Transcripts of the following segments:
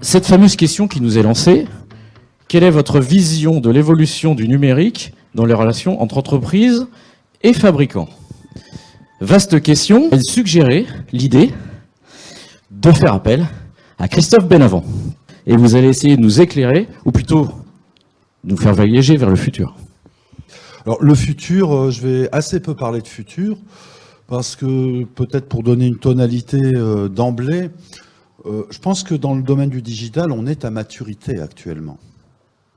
Cette fameuse question qui nous est lancée, quelle est votre vision de l'évolution du numérique dans les relations entre entreprises et fabricants? Vaste question. Elle suggérait l'idée de faire appel à Christophe Benavent. Et vous allez essayer de nous éclairer, ou plutôt nous faire voyager vers le futur. Alors le futur, je vais assez peu parler de futur, parce que peut-être pour donner une tonalité d'emblée, je pense que dans le domaine du digital, on est à maturité actuellement.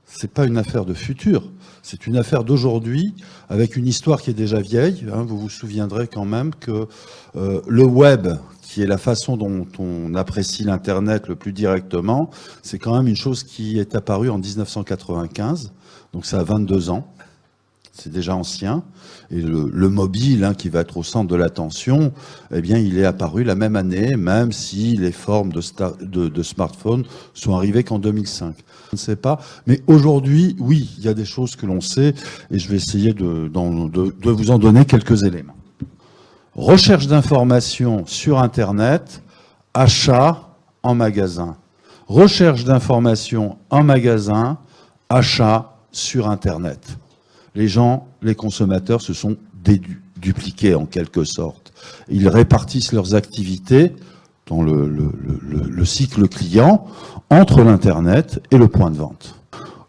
C'est pas une affaire de futur, c'est une affaire d'aujourd'hui, avec une histoire qui est déjà vieille. Vous vous souviendrez quand même que le web, qui est la façon dont on apprécie l'Internet le plus directement, c'est quand même une chose qui est apparue en 1995, donc ça a 22 ans. C'est déjà ancien. Et le mobile, qui va être au centre de l'attention, eh bien, il est apparu la même année, même si les formes de smartphones sont arrivées qu'en 2005. Je ne sais pas. Mais aujourd'hui, oui, il y a des choses que l'on sait, et je vais essayer de vous en donner quelques éléments. Recherche d'informations sur Internet, achat en magasin. Recherche d'informations en magasin, achat sur Internet. Les gens, les consommateurs se sont dédupliqués en quelque sorte. Ils répartissent leurs activités dans le cycle client entre l'Internet et le point de vente.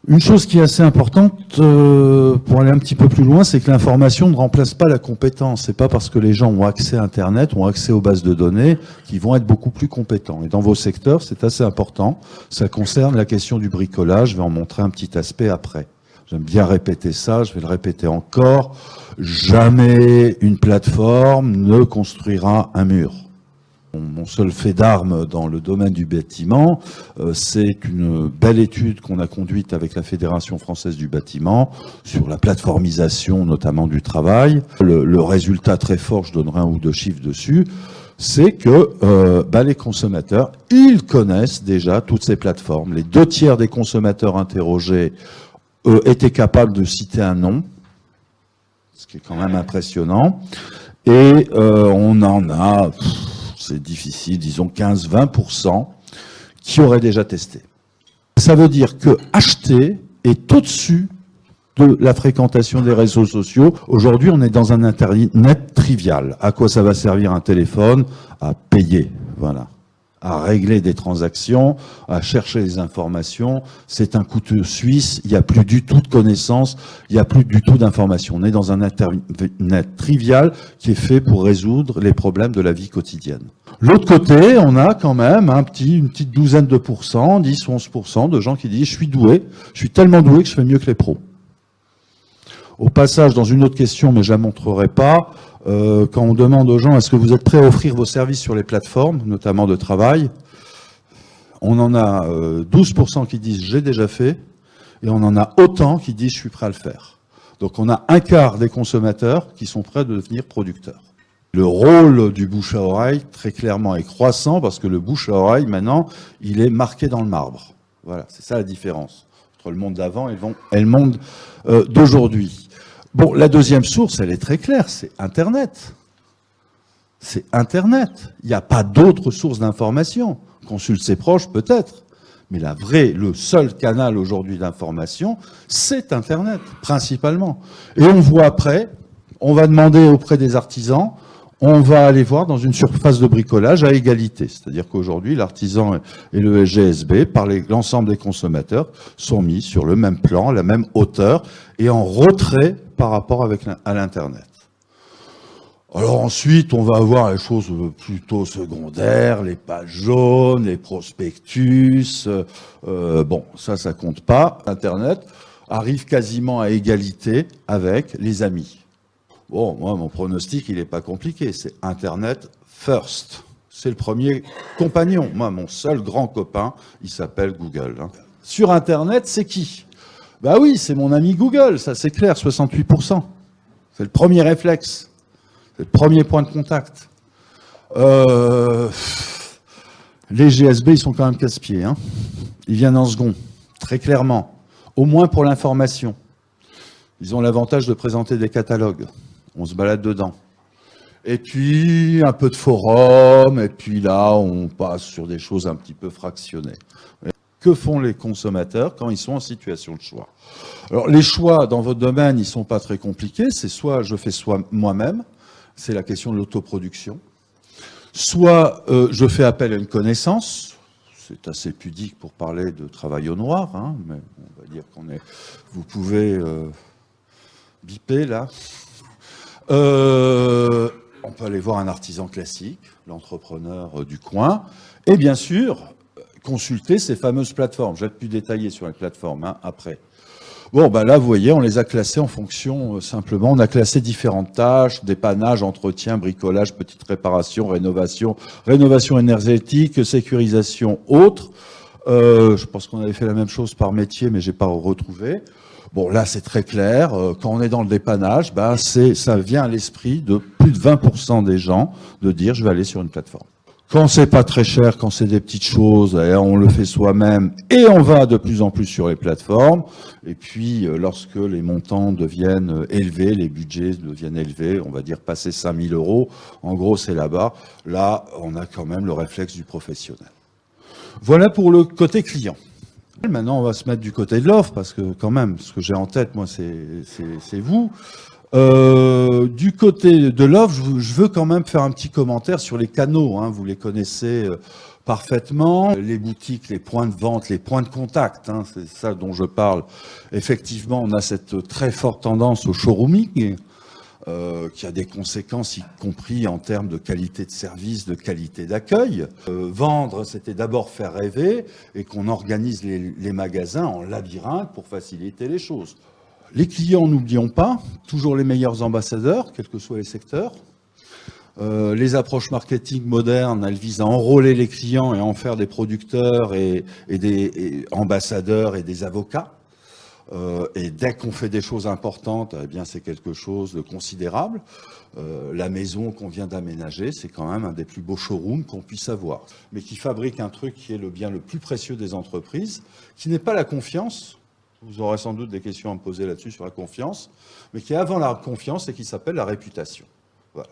Une chose qui est assez importante pour aller un petit peu plus loin, c'est que l'information ne remplace pas la compétence. C'est pas parce que les gens ont accès à Internet, ont accès aux bases de données, qu'ils vont être beaucoup plus compétents. Et dans vos secteurs, c'est assez important. Ça concerne la question du bricolage. Je vais en montrer un petit aspect après. J'aime bien répéter ça, je vais le répéter encore. Jamais une plateforme ne construira un mur. Mon seul fait d'arme dans le domaine du bâtiment, c'est une belle étude qu'on a conduite avec la Fédération française du bâtiment sur la plateformisation notamment du travail. Le résultat très fort, je donnerai un ou deux chiffres dessus, c'est que les consommateurs, ils connaissent déjà toutes ces plateformes. Les 2/3 des consommateurs interrogés étaient capables de citer un nom, ce qui est quand même impressionnant, et on en a, c'est difficile, disons 15-20% qui auraient déjà testé. Ça veut dire que acheter est au-dessus de la fréquentation des réseaux sociaux. Aujourd'hui, on est dans un Internet trivial. À quoi ça va servir un téléphone? À payer, voilà. À régler des transactions, à chercher les informations. C'est un couteau suisse, il n'y a plus du tout de connaissances, il n'y a plus du tout d'informations. On est dans un Internet trivial qui est fait pour résoudre les problèmes de la vie quotidienne. L'autre côté, on a quand même une petite douzaine de pourcents, 10 ou 11% de gens qui disent « je suis doué, je suis tellement doué que je fais mieux que les pros ». Au passage, dans une autre question, mais je ne la montrerai pas, quand on demande aux gens est-ce que vous êtes prêts à offrir vos services sur les plateformes, notamment de travail, on en a 12% qui disent j'ai déjà fait, et on en a autant qui disent je suis prêt à le faire. Donc on a un quart des consommateurs qui sont prêts à devenir producteurs. Le rôle du bouche à oreille, très clairement, est croissant, parce que le bouche à oreille, maintenant, il est marqué dans le marbre. Voilà, c'est ça la différence entre le monde d'avant et le monde d'aujourd'hui. Bon, la deuxième source, elle est très claire, c'est Internet. C'est Internet. Il n'y a pas d'autre source d'information. Consulte ses proches, peut-être. Mais le seul canal aujourd'hui d'information, c'est Internet, principalement. Et on voit après, on va demander auprès des artisans, on va aller voir dans une surface de bricolage à égalité. C'est-à-dire qu'aujourd'hui, l'artisan et le SGSB, par l'ensemble des consommateurs, sont mis sur le même plan, la même hauteur, et en retrait par rapport à l'Internet. Alors ensuite, on va avoir les choses plutôt secondaires, les pages jaunes, les prospectus. Bon, ça compte pas. Internet arrive quasiment à égalité avec les amis. Bon, moi, mon pronostic, il n'est pas compliqué. C'est Internet first. C'est le premier compagnon. Moi, mon seul grand copain, il s'appelle Google. Sur Internet, c'est qui? Bah oui, c'est mon ami Google, ça c'est clair, 68%. C'est le premier réflexe. C'est le premier point de contact. Les GSB, ils sont quand même casse-pieds. Ils viennent en second, très clairement. Au moins pour l'information. Ils ont l'avantage de présenter des catalogues. On se balade dedans. Et puis un peu de forum, et puis là, on passe sur des choses un petit peu fractionnées. Que font les consommateurs quand ils sont en situation de choix? Alors, les choix dans votre domaine, ils sont pas très compliqués. C'est soit je fais soit moi-même, c'est la question de l'autoproduction. Soit je fais appel à une connaissance. C'est assez pudique pour parler de travail au noir, hein, mais on va dire qu'on est. Vous pouvez biper là. On peut aller voir un artisan classique, l'entrepreneur du coin, et bien sûr consulter ces fameuses plateformes. Je vais être plus détaillé sur les plateformes hein, après. Bon, ben là, vous voyez, on les a classées en fonction, simplement, on a classé différentes tâches, dépannage, entretien, bricolage, petite réparation, rénovation énergétique, sécurisation, autres. Je pense qu'on avait fait la même chose par métier, mais j'ai pas retrouvé. Bon, là, c'est très clair. Quand on est dans le dépannage, ben, ça vient à l'esprit de plus de 20% des gens de dire, je vais aller sur une plateforme. Quand c'est pas très cher, quand c'est des petites choses, on le fait soi-même et on va de plus en plus sur les plateformes. Et puis, lorsque les montants deviennent élevés, les budgets deviennent élevés, on va dire passer 5 000 €, en gros, c'est là-bas. Là, on a quand même le réflexe du professionnel. Voilà pour le côté client. Maintenant, on va se mettre du côté de l'offre, parce que quand même, ce que j'ai en tête, moi, c'est vous. Du côté de l'offre, je veux quand même faire un petit commentaire sur les canaux. Hein, vous les connaissez parfaitement. Les boutiques, les points de vente, les points de contact, hein, c'est ça dont je parle. Effectivement, on a cette très forte tendance au showrooming, qui a des conséquences, y compris en termes de qualité de service, de qualité d'accueil. Vendre, c'était d'abord faire rêver, et qu'on organise les magasins en labyrinthe pour faciliter les choses. Les clients, n'oublions pas, toujours les meilleurs ambassadeurs, quels que soient les secteurs. Les approches marketing modernes, elles visent à enrôler les clients et à en faire des producteurs et des ambassadeurs et des avocats. Et dès qu'on fait des choses importantes, eh bien c'est quelque chose de considérable. La maison qu'on vient d'aménager, c'est quand même un des plus beaux showrooms qu'on puisse avoir. Mais qui fabrique un truc qui est le bien le plus précieux des entreprises, qui n'est pas la confiance. Vous aurez sans doute des questions à me poser là-dessus sur la confiance, mais qui est avant la confiance et qui s'appelle la réputation. Voilà.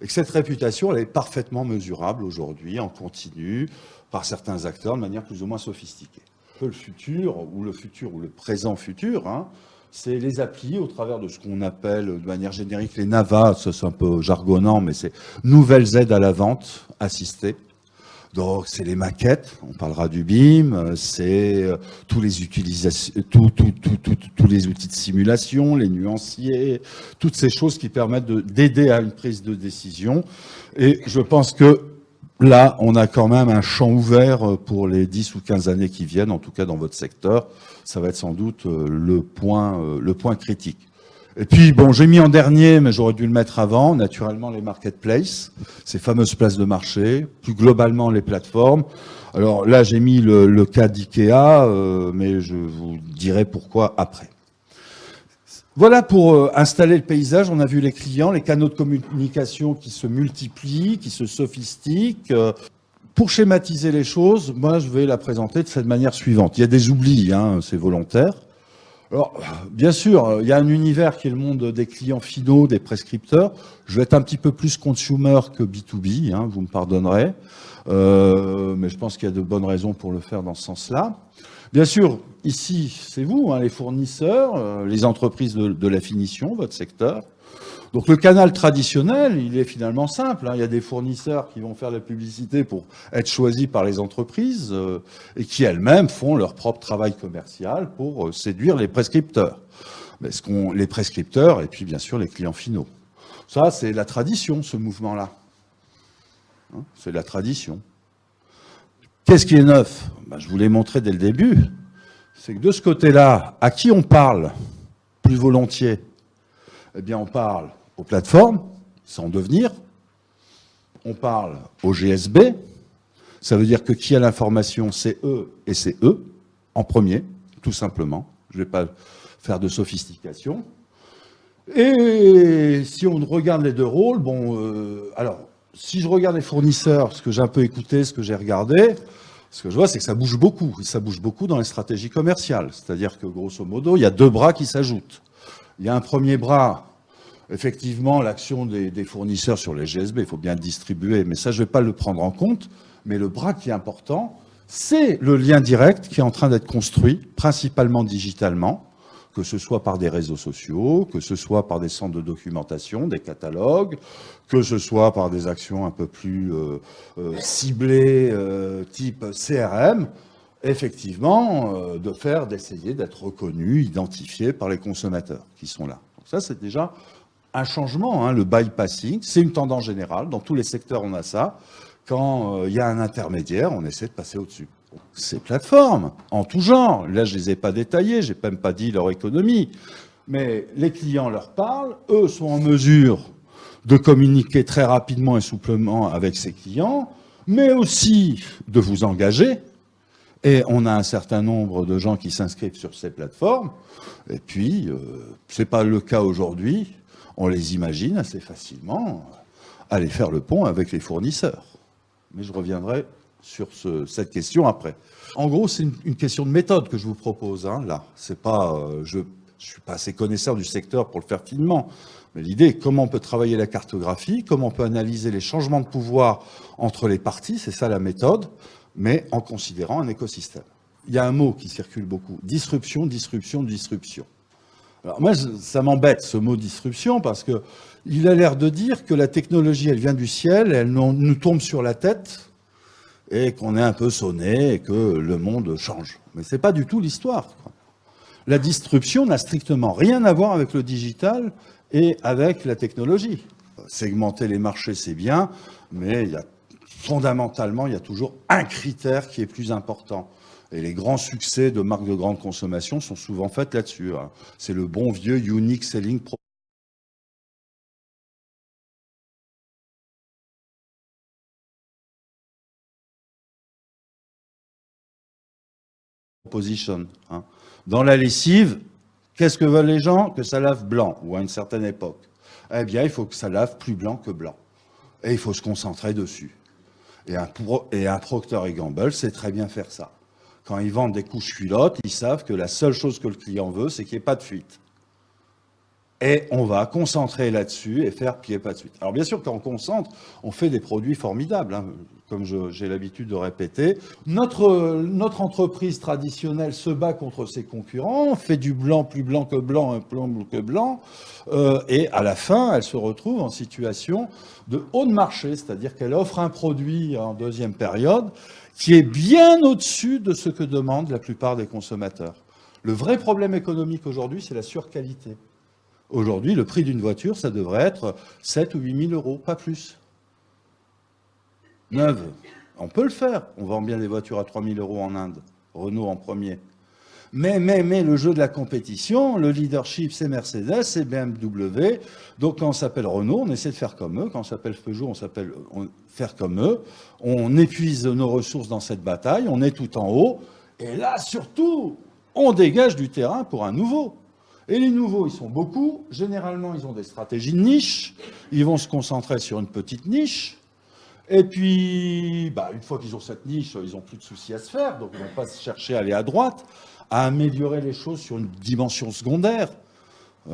Et que cette réputation, elle est parfaitement mesurable aujourd'hui, en continu, par certains acteurs de manière plus ou moins sophistiquée. Le futur ou le présent futur, hein, c'est les applis au travers de ce qu'on appelle de manière générique les NAVA, ça c'est un peu jargonnant, mais c'est nouvelles aides à la vente assistée. Donc c'est les maquettes, on parlera du BIM, c'est tous les tous les outils de simulation, les nuanciers, toutes ces choses qui permettent d'aider à une prise de décision. Et je pense que là, on a quand même un champ ouvert pour les 10 ou 15 années qui viennent, en tout cas dans votre secteur. Ça va être sans doute le point critique. Et puis, bon, j'ai mis en dernier, mais j'aurais dû le mettre avant, naturellement, les marketplaces, ces fameuses places de marché, plus globalement les plateformes. Alors là, j'ai mis le cas d'IKEA, mais je vous dirai pourquoi après. Voilà pour installer le paysage. On a vu les clients, les canaux de communication qui se multiplient, qui se sophistiquent. Pour schématiser les choses, moi, je vais la présenter de cette manière suivante. Il y a des oublis, hein, c'est volontaire. Alors, bien sûr, il y a un univers qui est le monde des clients finaux, des prescripteurs. Je vais être un petit peu plus consumer que B2B, hein, vous me pardonnerez. Mais je pense qu'il y a de bonnes raisons pour le faire dans ce sens-là. Bien sûr, ici, c'est vous, hein, les fournisseurs, les entreprises de la finition, votre secteur. Donc le canal traditionnel, il est finalement simple. Hein. Il y a des fournisseurs qui vont faire la publicité pour être choisis par les entreprises et qui elles-mêmes font leur propre travail commercial pour séduire les prescripteurs. Mais les prescripteurs et puis bien sûr les clients finaux. Ça, c'est la tradition, ce mouvement-là. Hein, c'est la tradition. Qu'est-ce qui est neuf? Ben, je vous l'ai montré dès le début. C'est que de ce côté-là, à qui on parle plus volontiers? Eh bien, on parle aux plateformes, sans devenir. On parle au GSB. Ça veut dire que qui a l'information, c'est eux et c'est eux, en premier, tout simplement. Je ne vais pas faire de sophistication. Et si on regarde les deux rôles, bon, alors, si je regarde les fournisseurs, ce que j'ai un peu écouté, ce que j'ai regardé, ce que je vois, c'est que ça bouge beaucoup. Et ça bouge beaucoup dans les stratégies commerciales. C'est-à-dire que, grosso modo, il y a deux bras qui s'ajoutent. Il y a un premier bras Effectivement, l'action des fournisseurs sur les GSB, il faut bien le distribuer, mais ça, je ne vais pas le prendre en compte. Mais le bras qui est important, c'est le lien direct qui est en train d'être construit, principalement digitalement, que ce soit par des réseaux sociaux, que ce soit par des centres de documentation, des catalogues, que ce soit par des actions un peu plus ciblées, type CRM, effectivement, d'essayer d'être reconnu, identifié par les consommateurs qui sont là. Donc ça, c'est déjà un changement, hein, le bypassing, c'est une tendance générale, dans tous les secteurs on a ça. Quand il y a un intermédiaire, on essaie de passer au-dessus. Ces plateformes, en tout genre, là je ne les ai pas détaillées, je n'ai même pas dit leur économie, mais les clients leur parlent, eux sont en mesure de communiquer très rapidement et souplement avec ces clients, mais aussi de vous engager. Et on a un certain nombre de gens qui s'inscrivent sur ces plateformes, et puis, ce n'est pas le cas aujourd'hui, on les imagine assez facilement aller faire le pont avec les fournisseurs. Mais je reviendrai sur cette question après. En gros, c'est une question de méthode que je vous propose, hein, là. C'est pas, je suis pas assez connaisseur du secteur pour le faire finement, mais l'idée est comment on peut travailler la cartographie, comment on peut analyser les changements de pouvoir entre les parties, c'est ça la méthode, mais en considérant un écosystème. Il y a un mot qui circule beaucoup, disruption, disruption, disruption. Alors moi, ça m'embête ce mot disruption parce que il a l'air de dire que la technologie, elle vient du ciel, elle nous tombe sur la tête et qu'on est un peu sonné et que le monde change. Mais c'est pas du tout l'histoire. La disruption n'a strictement rien à voir avec le digital et avec la technologie. Segmenter les marchés, c'est bien, mais fondamentalement, il y a toujours un critère qui est plus important. Et les grands succès de marques de grande consommation sont souvent faits là-dessus, hein. C'est le bon vieux Unique Selling Proposition, hein. Dans la lessive, qu'est-ce que veulent les gens? Que ça lave blanc, ou à une certaine époque. Eh bien, il faut que ça lave plus blanc que blanc. Et il faut se concentrer dessus. Et un Procter & Gamble sait très bien faire ça. Quand ils vendent des couches culottes, ils savent que la seule chose que le client veut, c'est qu'il n'y ait pas de fuite. Et on va concentrer là-dessus et faire qu'il n'y ait pas de fuite. Alors bien sûr, quand on concentre, on fait des produits formidables, hein, comme j'ai l'habitude de répéter. Notre entreprise traditionnelle se bat contre ses concurrents, fait du blanc plus blanc que blanc, un blanc que blanc, et à la fin, elle se retrouve en situation de haut de marché, c'est-à-dire qu'elle offre un produit en deuxième période qui est bien au-dessus de ce que demandent la plupart des consommateurs. Le vrai problème économique aujourd'hui, c'est la surqualité. Aujourd'hui, le prix d'une voiture, ça devrait être 7 ou 8 000 euros, pas plus. Neuve, on peut le faire. On vend bien des voitures à 3 000 euros en Inde. Renault en premier. Mais le jeu de la compétition, le leadership, c'est Mercedes, c'est BMW. Donc quand on s'appelle Renault, on essaie de faire comme eux. Quand on s'appelle Peugeot, on s'appelle faire comme eux. On épuise nos ressources dans cette bataille. On est tout en haut. Et là, surtout, on dégage du terrain pour un nouveau. Et les nouveaux, ils sont beaucoup. Généralement, ils ont des stratégies de niche. Ils vont se concentrer sur une petite niche. Et puis, une fois qu'ils ont cette niche, ils n'ont plus de soucis à se faire. Donc, ils ne vont pas chercher à aller à droite, à améliorer les choses sur une dimension secondaire.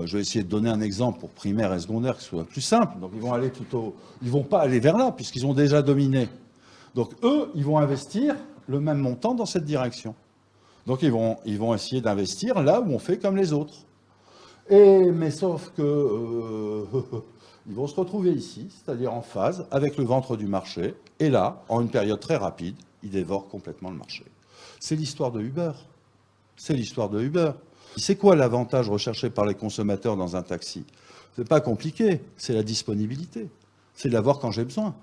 Je vais essayer de donner un exemple pour primaire et secondaire qui soit plus simple. Donc, ils vont pas aller vers là, puisqu'ils ont déjà dominé. Donc, eux, ils vont investir le même montant dans cette direction. Donc, ils vont essayer d'investir là où on fait comme les autres. Mais sauf que ils vont se retrouver ici, c'est-à-dire en phase avec le ventre du marché. Et là, en une période très rapide, ils dévorent complètement le marché. C'est l'histoire de Uber. C'est l'histoire de Uber. C'est quoi l'avantage recherché par les consommateurs dans un taxi? C'est pas compliqué, c'est la disponibilité. C'est de l'avoir quand j'ai besoin.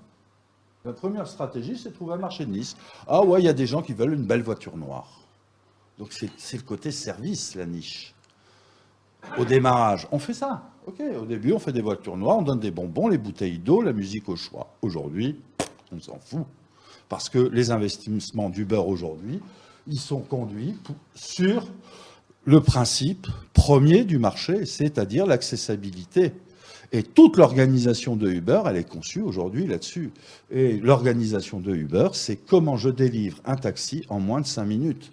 La première stratégie, c'est de trouver un marché de niche. Ah ouais, il y a des gens qui veulent une belle voiture noire. Donc c'est le côté service, la niche. Au démarrage, on fait ça. Ok, au début, on fait des voitures noires, on donne des bonbons, les bouteilles d'eau, la musique au choix. Aujourd'hui, on s'en fout. Parce que les investissements d'Uber aujourd'hui, ils sont conduits sur le principe premier du marché, c'est-à-dire l'accessibilité. Et toute l'organisation de Uber, elle est conçue aujourd'hui là-dessus. Et l'organisation de Uber, c'est comment je délivre un taxi en moins de 5 minutes.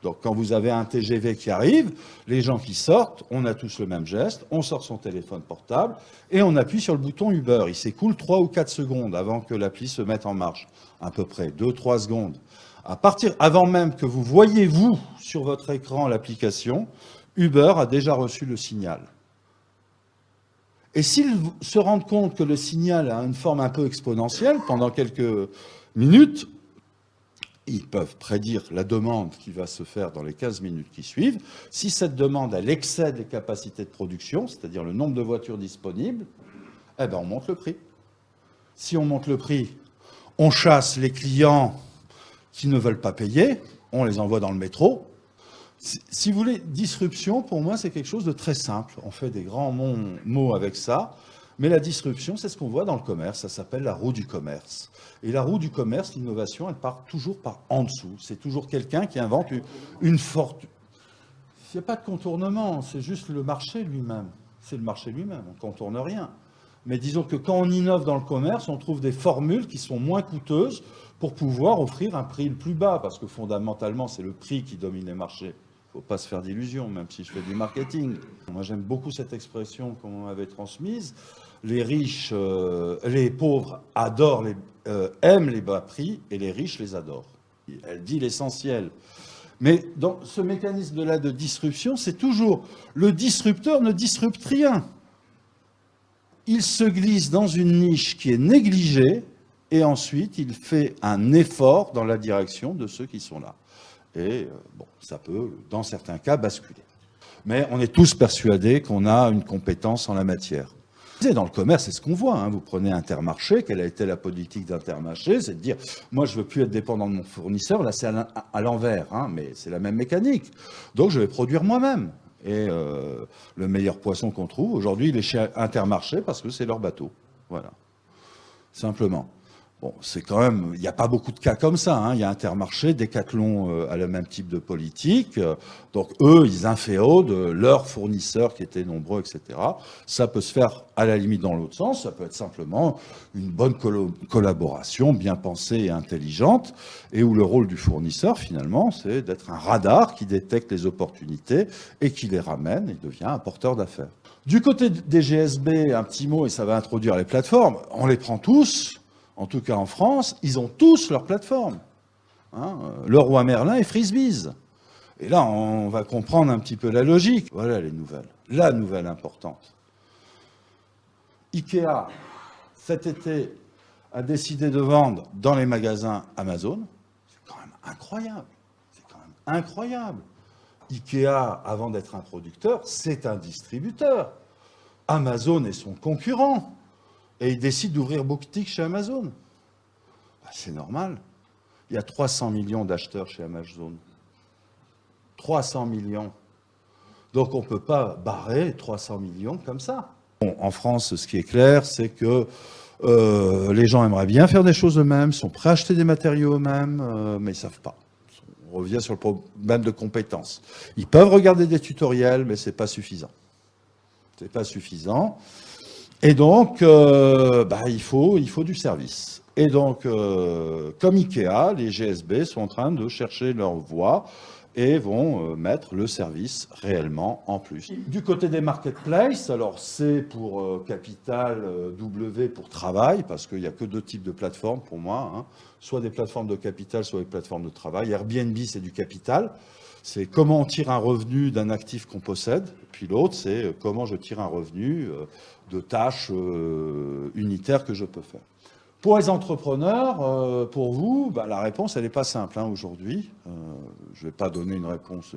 Donc quand vous avez un TGV qui arrive, les gens qui sortent, on a tous le même geste, on sort son téléphone portable et on appuie sur le bouton Uber. Il s'écoule 3 ou 4 secondes avant que l'appli se mette en marche, à peu près 2-3 secondes. Avant même que vous voyez, vous, sur votre écran l'application, Uber a déjà reçu le signal. Et s'ils se rendent compte que le signal a une forme un peu exponentielle, pendant quelques minutes, ils peuvent prédire la demande qui va se faire dans les 15 minutes qui suivent. Si cette demande, elle excède les capacités de production, c'est-à-dire le nombre de voitures disponibles, eh ben on monte le prix. Si on monte le prix, on chasse les clients qui ne veulent pas payer, on les envoie dans le métro. Si vous voulez, disruption, pour moi, c'est quelque chose de très simple. On fait des grands mots avec ça, mais la disruption, c'est ce qu'on voit dans le commerce. Ça s'appelle la roue du commerce. Et la roue du commerce, l'innovation, elle part toujours par en dessous. C'est toujours quelqu'un qui invente une fortune. Il n'y a pas de contournement, c'est juste le marché lui-même. C'est le marché lui-même, on ne contourne rien. Mais disons que quand on innove dans le commerce, on trouve des formules qui sont moins coûteuses pour pouvoir offrir un prix le plus bas, parce que fondamentalement, c'est le prix qui domine les marchés. Il ne faut pas se faire d'illusions, même si je fais du marketing. Moi, j'aime beaucoup cette expression qu'on m'avait transmise. Les riches, les pauvres aiment les bas prix et les riches les adorent. Elle dit l'essentiel. Mais dans ce mécanisme-là de disruption, c'est toujours le disrupteur ne disrupte rien. Il se glisse dans une niche qui est négligée et ensuite il fait un effort dans la direction de ceux qui sont là. Et bon, ça peut, dans certains cas, basculer. Mais on est tous persuadés qu'on a une compétence en la matière. Dans le commerce, c'est ce qu'on voit. Hein. Vous prenez Intermarché, quelle a été la politique d'Intermarché? C'est de dire, moi, je ne veux plus être dépendant de mon fournisseur. Là, c'est à l'envers, hein, mais c'est la même mécanique. Donc, je vais produire moi-même. Et le meilleur poisson qu'on trouve, aujourd'hui, il est chez Intermarché parce que c'est leur bateau. Voilà. Simplement. Bon, c'est quand même, il n'y a pas beaucoup de cas comme ça. Hein. Il y a Intermarché, Decathlon a le même type de politique. Donc eux, ils inféodent leurs fournisseurs qui étaient nombreux, etc. Ça peut se faire à la limite dans l'autre sens. Ça peut être simplement une bonne collaboration bien pensée et intelligente, et où le rôle du fournisseur, finalement, c'est d'être un radar qui détecte les opportunités et qui les ramène et devient un porteur d'affaires. Du côté des GSB, un petit mot, et ça va introduire les plateformes. On les prend tous. En tout cas en France, ils ont tous leur plateforme. Hein, Leroy Merlin et Frisbees. Et là, on va comprendre un petit peu la logique. Voilà les nouvelles. La nouvelle importante. Ikea, cet été, a décidé de vendre dans les magasins Amazon. C'est quand même incroyable. C'est quand même incroyable. Ikea, avant d'être un producteur, c'est un distributeur. Amazon est son concurrent. Et il décide d'ouvrir boutique chez Amazon. Ben, c'est normal. Il y a 300 millions d'acheteurs chez Amazon. 300 millions. Donc on ne peut pas barrer 300 millions comme ça. Bon, en France, ce qui est clair, c'est que les gens aimeraient bien faire des choses eux-mêmes, sont prêts à acheter des matériaux eux-mêmes, mais ils ne savent pas. On revient sur le problème de compétences. Ils peuvent regarder des tutoriels, mais ce n'est pas suffisant. Ce n'est pas suffisant. Et donc, il faut du service. Et donc, comme Ikea, les GSB sont en train de chercher leur voie et vont mettre le service réellement en plus. Du côté des marketplaces, alors C pour capital, W pour travail, parce qu'il n'y a que deux types de plateformes pour moi, hein. Soit des plateformes de capital, soit des plateformes de travail. Airbnb, c'est du capital. C'est comment on tire un revenu d'un actif qu'on possède. Puis l'autre, c'est comment je tire un revenu de tâches unitaires que je peux faire. Pour les entrepreneurs, pour vous, la réponse, elle n'est pas simple hein, aujourd'hui. Je ne vais pas donner une réponse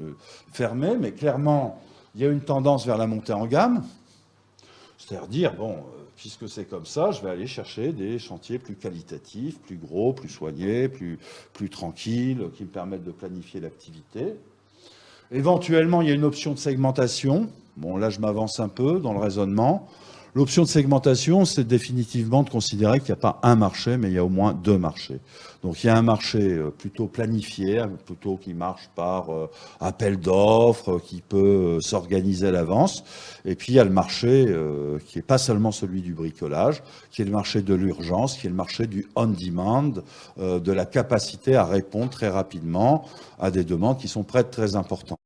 fermée, mais clairement, il y a une tendance vers la montée en gamme. C'est-à-dire dire, bon, puisque c'est comme ça, je vais aller chercher des chantiers plus qualitatifs, plus gros, plus soignés, plus tranquilles, qui me permettent de planifier l'activité. Éventuellement, il y a une option de segmentation. Bon, là, je m'avance un peu dans le raisonnement. L'option de segmentation, c'est définitivement de considérer qu'il n'y a pas un marché, mais il y a au moins deux marchés. Donc il y a un marché plutôt planifié, plutôt qui marche par appel d'offres, qui peut s'organiser à l'avance. Et puis il y a le marché qui n'est pas seulement celui du bricolage, qui est le marché de l'urgence, qui est le marché du on-demand, de la capacité à répondre très rapidement à des demandes qui sont très importantes.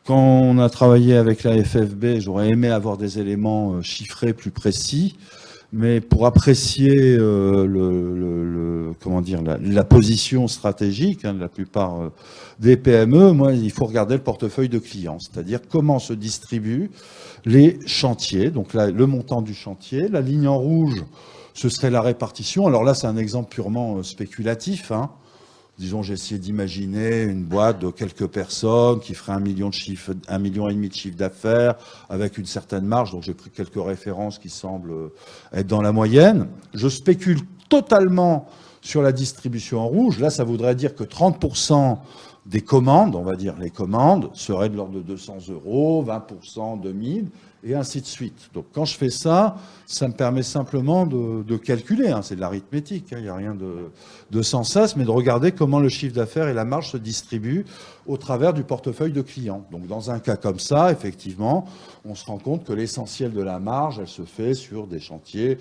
Quand on a travaillé avec la FFB, j'aurais aimé avoir des éléments chiffrés plus précis, mais pour apprécier comment dire, la position stratégique de la plupart des PME, moi, il faut regarder le portefeuille de clients, c'est-à-dire comment se distribuent les chantiers, donc là, le montant du chantier, la ligne en rouge, ce serait la répartition. Alors là, c'est un exemple purement spéculatif, hein. Disons, j'ai essayé d'imaginer une boîte de quelques personnes qui ferait 1,5 million de chiffre d'affaires avec une certaine marge. Donc, j'ai pris quelques références qui semblent être dans la moyenne. Je spécule totalement sur la distribution en rouge. Là, ça voudrait dire que 30% des commandes, on va dire les commandes, seraient de l'ordre de 200 €, 20% 2000, et ainsi de suite. Donc quand je fais ça, ça me permet simplement de calculer, hein, c'est de l'arithmétique, hein, il n'y a rien de sans sas, mais de regarder comment le chiffre d'affaires et la marge se distribuent au travers du portefeuille de clients. Donc dans un cas comme ça, effectivement, on se rend compte que l'essentiel de la marge, elle se fait sur des chantiers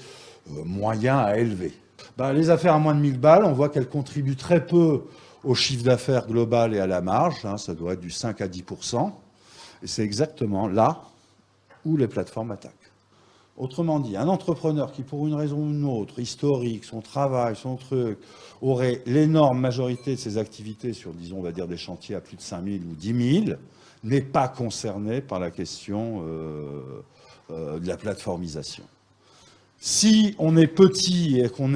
moyens à élevés. Ben, les affaires à moins de 1000 balles, on voit qu'elles contribuent très peu au chiffre d'affaires global et à la marge, hein, ça doit être du 5 à 10%, et c'est exactement là où les plateformes attaquent. Autrement dit, un entrepreneur qui, pour une raison ou une autre, historique, son travail, son truc, aurait l'énorme majorité de ses activités sur, disons, on va dire des chantiers à plus de 5000 ou 10 000, n'est pas concerné par la question de la plateformisation. Si on est petit et qu'on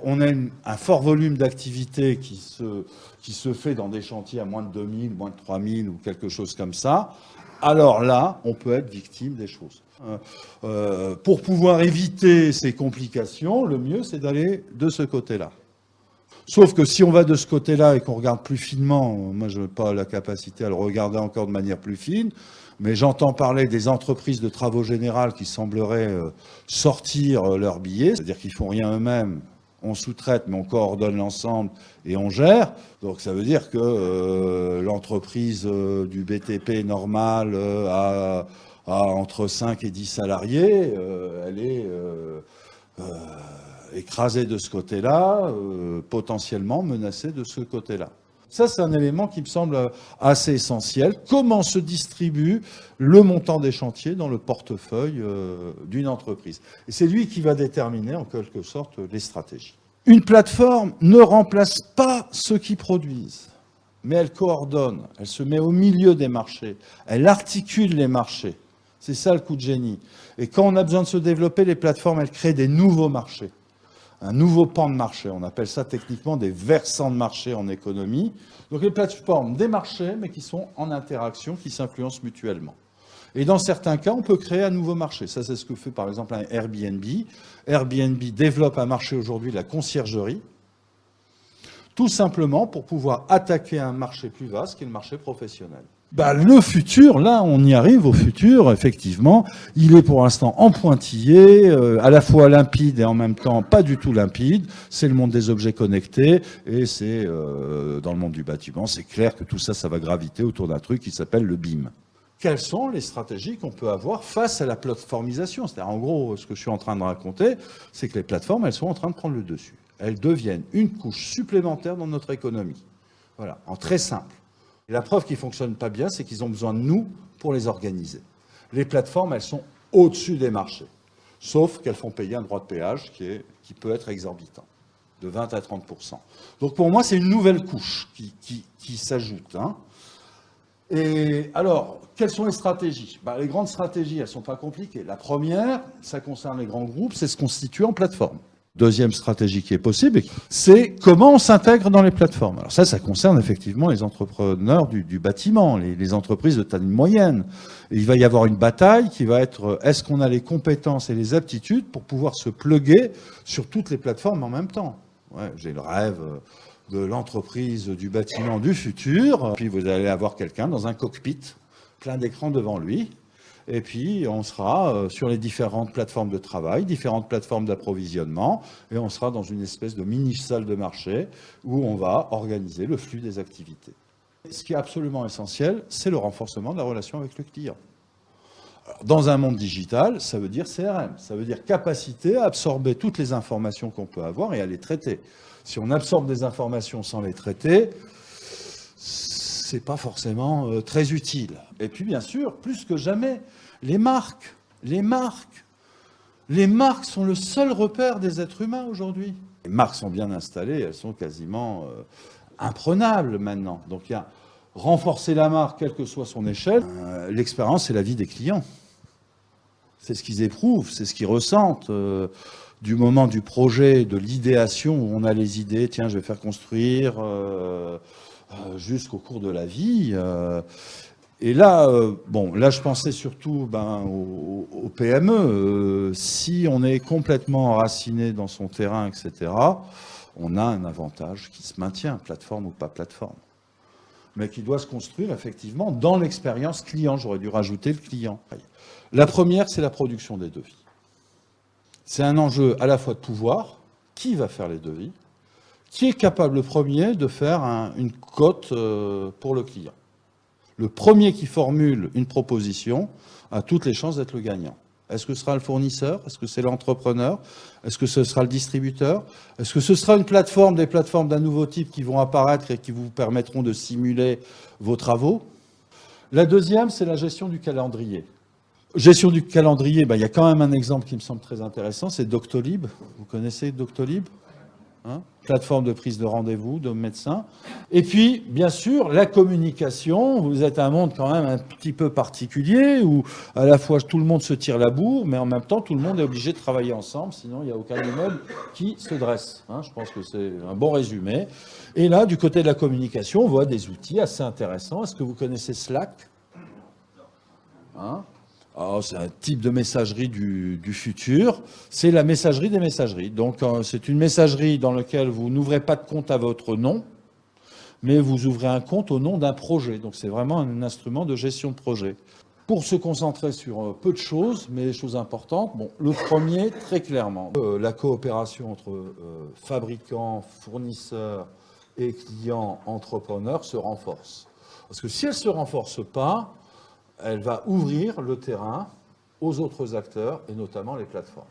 on a un fort volume d'activité qui se fait dans des chantiers à moins de 2000, moins de 3000 ou quelque chose comme ça, alors là, on peut être victime des choses. Pour pouvoir éviter ces complications, le mieux, c'est d'aller de ce côté-là. Sauf que si on va de ce côté-là et qu'on regarde plus finement, moi je n'ai pas la capacité à le regarder encore de manière plus fine, mais j'entends parler des entreprises de travaux généraux qui sembleraient sortir leurs billets, c'est-à-dire qu'ils font rien eux-mêmes, on sous-traite, mais on coordonne l'ensemble et on gère. Donc ça veut dire que l'entreprise du BTP normal a entre 5 et 10 salariés, elle est écrasée de ce côté-là, potentiellement menacée de ce côté-là. Ça, c'est un élément qui me semble assez essentiel. Comment se distribue le montant des chantiers dans le portefeuille d'une entreprise? Et c'est lui qui va déterminer, en quelque sorte, les stratégies. Une plateforme ne remplace pas ceux qui produisent, mais elle coordonne, elle se met au milieu des marchés, elle articule les marchés. C'est ça le coup de génie. Et quand on a besoin de se développer, les plateformes, elles créent des nouveaux marchés. Un nouveau pan de marché. On appelle ça techniquement des versants de marché en économie. Donc les plateformes des marchés, mais qui sont en interaction, qui s'influencent mutuellement. Et dans certains cas, on peut créer un nouveau marché. Ça, c'est ce que fait par exemple un Airbnb. Airbnb développe un marché aujourd'hui de la conciergerie, tout simplement pour pouvoir attaquer un marché plus vaste, qui est le marché professionnel. Bah, le futur, là, on y arrive au futur, effectivement. Il est pour l'instant en pointillé, à la fois limpide et en même temps pas du tout limpide. C'est le monde des objets connectés et c'est dans le monde du bâtiment. C'est clair que tout ça, ça va graviter autour d'un truc qui s'appelle le BIM. Quelles sont les stratégies qu'on peut avoir face à la plateformisation? C'est-à-dire, en gros, ce que je suis en train de raconter, c'est que les plateformes, elles sont en train de prendre le dessus. Elles deviennent une couche supplémentaire dans notre économie. Voilà, en très simple. Et la preuve qu'ils ne fonctionnent pas bien, c'est qu'ils ont besoin de nous pour les organiser. Les plateformes, elles sont au-dessus des marchés, sauf qu'elles font payer un droit de péage qui peut être exorbitant, de 20 à 30%. Donc pour moi, c'est une nouvelle couche qui s'ajoute. Hein. Et alors, quelles sont les stratégies? Les grandes stratégies, elles ne sont pas compliquées. La première, ça concerne les grands groupes, c'est se constituer en plateforme. Deuxième stratégie qui est possible, c'est comment on s'intègre dans les plateformes. Alors ça concerne effectivement les entrepreneurs du bâtiment, les entreprises de taille moyenne. Et il va y avoir une bataille qui va être, est-ce qu'on a les compétences et les aptitudes pour pouvoir se plugger sur toutes les plateformes en même temps? Ouais, j'ai le rêve de l'entreprise du bâtiment du futur. Puis vous allez avoir quelqu'un dans un cockpit, plein d'écrans devant lui. Et puis on sera sur les différentes plateformes de travail, différentes plateformes d'approvisionnement, et on sera dans une espèce de mini-salle de marché où on va organiser le flux des activités. Ce qui est absolument essentiel, c'est le renforcement de la relation avec le client. Alors, dans un monde digital, ça veut dire CRM, ça veut dire capacité à absorber toutes les informations qu'on peut avoir et à les traiter. Si on absorbe des informations sans les traiter, c'est pas forcément très utile. Et puis bien sûr, plus que jamais, les marques sont le seul repère des êtres humains aujourd'hui. Les marques sont bien installées, elles sont quasiment imprenables maintenant. Donc il y a renforcer la marque, quelle que soit son échelle. L'expérience, c'est la vie des clients. C'est ce qu'ils éprouvent, c'est ce qu'ils ressentent. Du moment du projet, de l'idéation, où on a les idées, tiens, je vais faire construire, jusqu'au cours de la vie. Et là, là, je pensais surtout aux PME. Si on est complètement enraciné dans son terrain, etc., on a un avantage qui se maintient, plateforme ou pas plateforme, mais qui doit se construire effectivement dans l'expérience client. J'aurais dû rajouter le client. La première, c'est la production des devis. C'est un enjeu à la fois de pouvoir, qui va faire les devis, qui est capable le premier de faire une cote pour le client. Le premier qui formule une proposition a toutes les chances d'être le gagnant. Est-ce que ce sera le fournisseur? Est-ce que c'est l'entrepreneur? Est-ce que ce sera le distributeur? Est-ce que ce sera une plateforme, des plateformes d'un nouveau type qui vont apparaître et qui vous permettront de simuler vos travaux? La deuxième, c'est la gestion du calendrier. Gestion du calendrier, il y a quand même un exemple qui me semble très intéressant, c'est Doctolib. Vous connaissez Doctolib? Plateforme de prise de rendez-vous de médecins. Et puis, bien sûr, la communication. Vous êtes un monde quand même un petit peu particulier où à la fois tout le monde se tire la bourre, mais en même temps tout le monde est obligé de travailler ensemble, sinon il n'y a aucun immeuble qui se dresse. Je pense que c'est un bon résumé. Et là, du côté de la communication, on voit des outils assez intéressants. Est-ce que vous connaissez Slack? C'est un type de messagerie du futur. C'est la messagerie des messageries. Donc, c'est une messagerie dans laquelle vous n'ouvrez pas de compte à votre nom, mais vous ouvrez un compte au nom d'un projet. Donc, c'est vraiment un instrument de gestion de projet. Pour se concentrer sur peu de choses, mais les choses importantes, le premier, très clairement, la coopération entre fabricants, fournisseurs et clients, entrepreneurs se renforce. Parce que si elle ne se renforce pas, elle va ouvrir le terrain aux autres acteurs, et notamment les plateformes.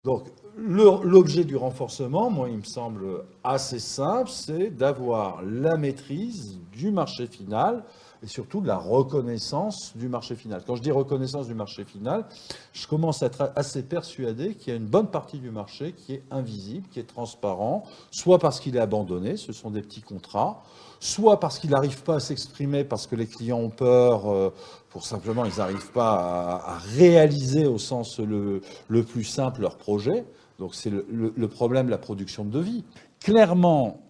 Donc, l'objet du renforcement, moi, il me semble assez simple, c'est d'avoir la maîtrise du marché final et surtout de la reconnaissance du marché final. Quand je dis reconnaissance du marché final, je commence à être assez persuadé qu'il y a une bonne partie du marché qui est invisible, qui est transparent, soit parce qu'il est abandonné, ce sont des petits contrats, soit parce qu'il n'arrive pas à s'exprimer, parce que les clients ont peur, pour simplement ils n'arrivent pas à réaliser au sens le plus simple leur projet. Donc c'est le problème de la production de devis. Clairement,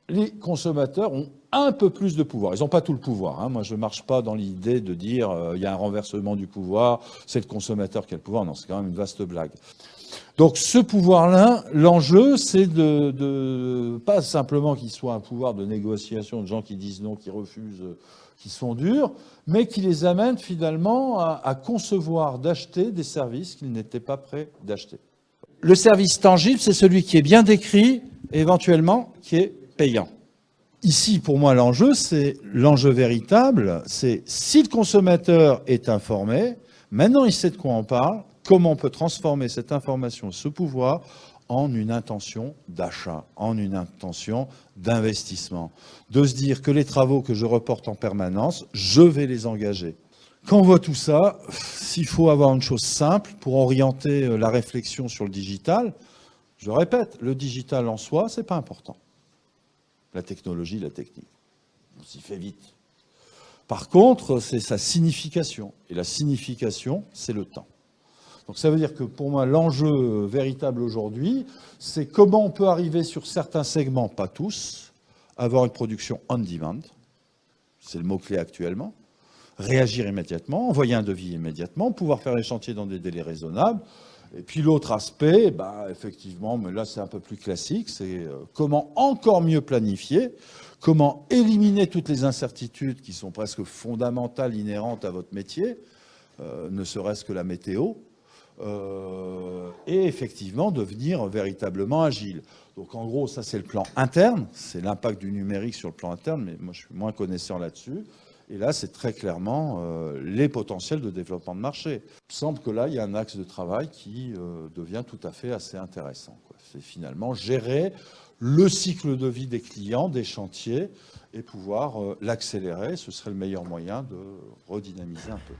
les consommateurs ont un peu plus de pouvoir. Ils n'ont pas tout le pouvoir. Moi, je ne marche pas dans l'idée de dire il y a un renversement du pouvoir, c'est le consommateur qui a le pouvoir. Non, c'est quand même une vaste blague. Donc ce pouvoir-là, l'enjeu, c'est de pas simplement qu'il soit un pouvoir de négociation de gens qui disent non, qui refusent, qui sont durs, mais qui les amène finalement à concevoir, d'acheter des services qu'ils n'étaient pas prêts d'acheter. Le service tangible, c'est celui qui est bien décrit, et éventuellement qui est payant. Ici, pour moi, l'enjeu véritable, c'est si le consommateur est informé, maintenant il sait de quoi on parle, comment on peut transformer cette information, ce pouvoir, en une intention d'achat, en une intention d'investissement. De se dire que les travaux que je reporte en permanence, je vais les engager. Quand on voit tout ça, s'il faut avoir une chose simple pour orienter la réflexion sur le digital, je répète, le digital en soi, c'est pas important. La technologie, la technique, on s'y fait vite. Par contre, c'est sa signification. Et la signification, c'est le temps. Donc ça veut dire que pour moi, l'enjeu véritable aujourd'hui, c'est comment on peut arriver sur certains segments, pas tous, à avoir une production on demand. C'est le mot-clé actuellement. réagir immédiatement, envoyer un devis immédiatement, pouvoir faire les chantiers dans des délais raisonnables. Et puis l'autre aspect, effectivement, mais là c'est un peu plus classique, c'est comment encore mieux planifier, comment éliminer toutes les incertitudes qui sont presque fondamentales, inhérentes à votre métier, ne serait-ce que la météo, et effectivement devenir véritablement agile. Donc en gros, ça c'est le plan interne, c'est l'impact du numérique sur le plan interne, mais moi je suis moins connaissant là-dessus. Et là, c'est très clairement les potentiels de développement de marché. Il semble que là, il y a un axe de travail qui devient tout à fait assez intéressant, quoi. C'est finalement gérer le cycle de vie des clients, des chantiers, et pouvoir l'accélérer. Ce serait le meilleur moyen de redynamiser un peu.